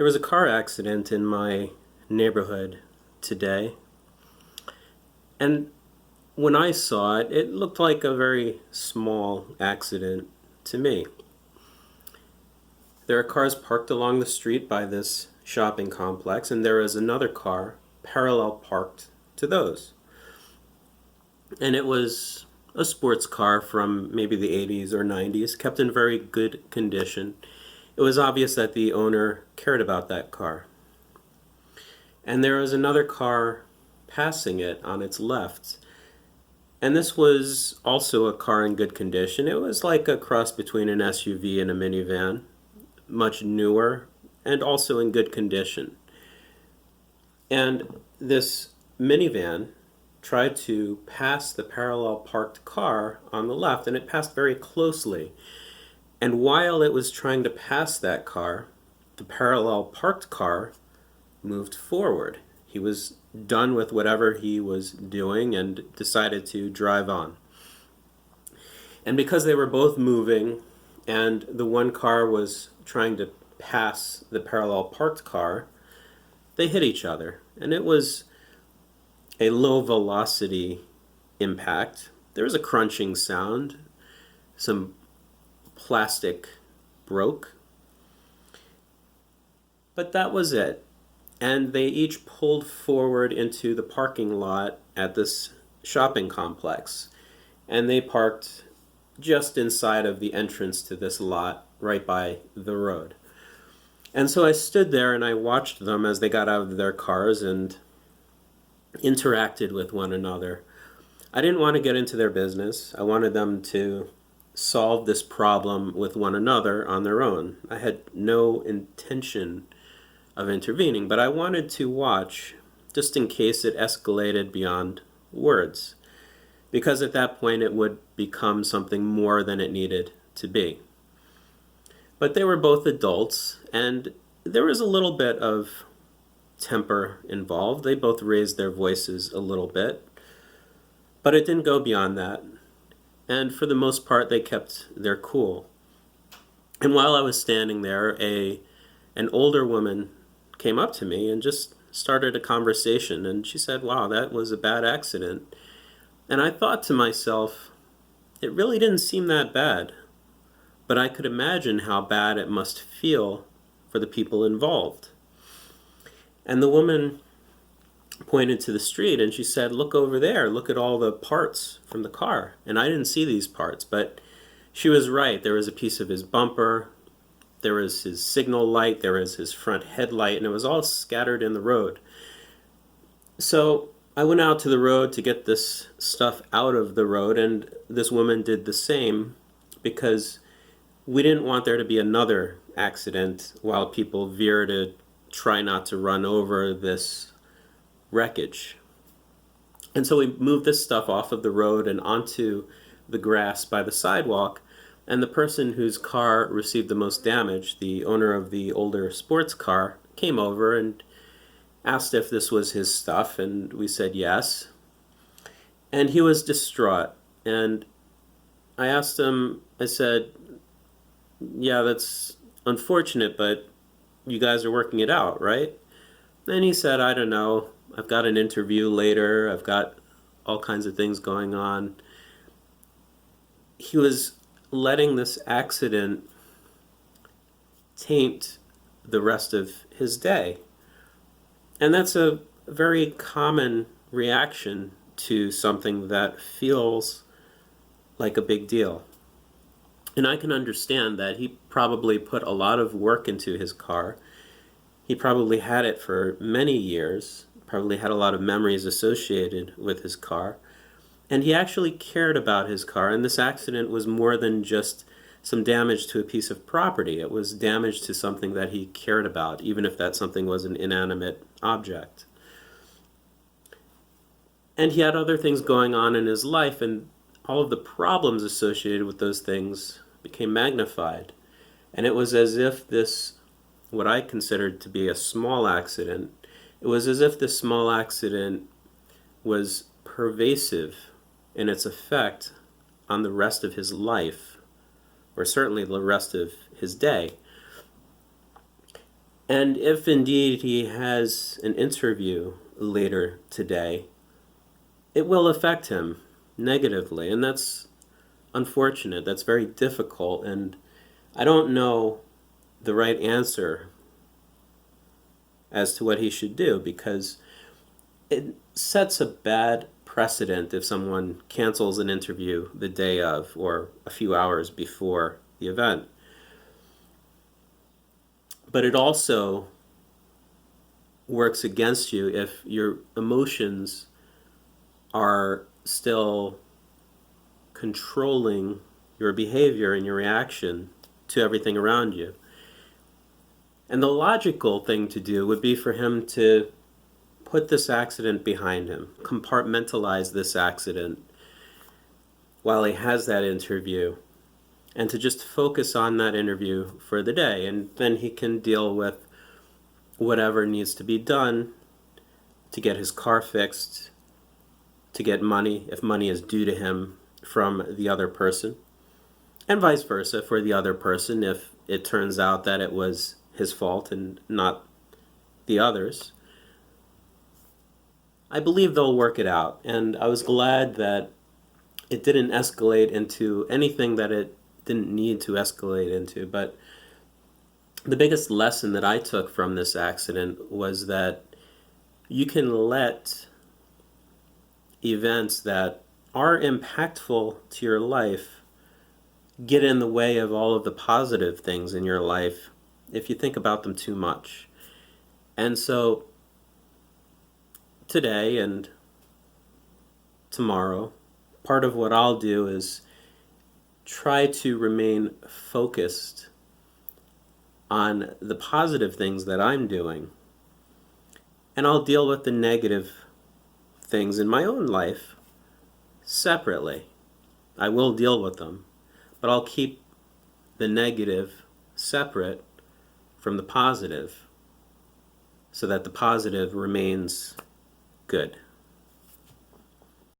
There was a car accident in my neighborhood today, and when I saw it, it looked like a very small accident to me. There are cars parked along the street by this shopping complex, and there is another car parallel parked to those. And it was a sports car from maybe the 80s or 90s, kept in very good condition. It was obvious that the owner cared about that car. And there was another car passing it on its left. And this was also a car in good condition. It was like a cross between an SUV and a minivan, much newer and also in good condition. And this minivan tried to pass the parallel parked car on the left, and it passed very closely. And while it was trying to pass that car, the parallel parked car moved forward. He was done with whatever he was doing and decided to drive on. And because they were both moving and the one car was trying to pass the parallel parked car, they hit each other. And it was a low velocity impact. There was a crunching sound. Some plastic broke. But that was it. And they each pulled forward into the parking lot at this shopping complex. And they parked just inside of the entrance to this lot, right by the road. And so I stood there and I watched them as they got out of their cars and interacted with one another. I didn't want to get into their business. I wanted them to solve this problem with one another on their own. I had no intention of intervening, but I wanted to watch just in case it escalated beyond words, because at that point it would become something more than it needed to be. But they were both adults, and there was a little bit of temper involved. They both raised their voices a little bit, but it didn't go beyond that. And for the most part, they kept their cool. And while I was standing there, an older woman came up to me and just started a conversation. And she said, "Wow, that was a bad accident." And I thought to myself, it really didn't seem that bad. But I could imagine how bad it must feel for the people involved. And the woman pointed to the street and she said, "Look over there, look at all the parts from the car." And I didn't see these parts, but she was right. There was a piece of his bumper, there was his signal light, there was his front headlight, and it was all scattered in the road. So I went out to the road to get this stuff out of the road, and this woman did the same because we didn't want there to be another accident while people veer to try not to run over this wreckage. And so we moved this stuff off of the road and onto the grass by the sidewalk, and the person whose car received the most damage, the owner of the older sports car, came over and asked if this was his stuff, and we said yes. And he was distraught. And I asked him, I said, "Yeah, that's unfortunate, but you guys are working it out, right?" And he said, "I don't know. I've got an interview later. I've got all kinds of things going on." He was letting this accident taint the rest of his day. And that's a very common reaction to something that feels like a big deal. And I can understand that he probably put a lot of work into his car. He probably had it for many years, probably had a lot of memories associated with his car. And he actually cared about his car, and this accident was more than just some damage to a piece of property. It was damage to something that he cared about, even if that something was an inanimate object. And he had other things going on in his life, and all of the problems associated with those things became magnified. And it was as if this, what I considered to be a small accident, it was as if this small accident was pervasive in its effect on the rest of his life, or certainly the rest of his day. And if indeed he has an interview later today, it will affect him negatively. And that's unfortunate. That's very difficult. And I don't know the right answer as to what he should do, because it sets a bad precedent if someone cancels an interview the day of or a few hours before the event. But it also works against you if your emotions are still controlling your behavior and your reaction to everything around you. And the logical thing to do would be for him to put this accident behind him, compartmentalize this accident while he has that interview, and to just focus on that interview for the day. And then he can deal with whatever needs to be done to get his car fixed, to get money, if money is due to him from the other person, and vice versa for the other person if it turns out that it was his fault and not the others. I believe they'll work it out, and I was glad that it didn't escalate into anything that it didn't need to escalate into. But the biggest lesson that I took from this accident was that you can let events that are impactful to your life get in the way of all of the positive things in your life if you think about them too much. And so today and tomorrow, part of what I'll do is try to remain focused on the positive things that I'm doing. And I'll deal with the negative things in my own life separately. I will deal with them, but I'll keep the negative separate from the positive so that the positive remains good.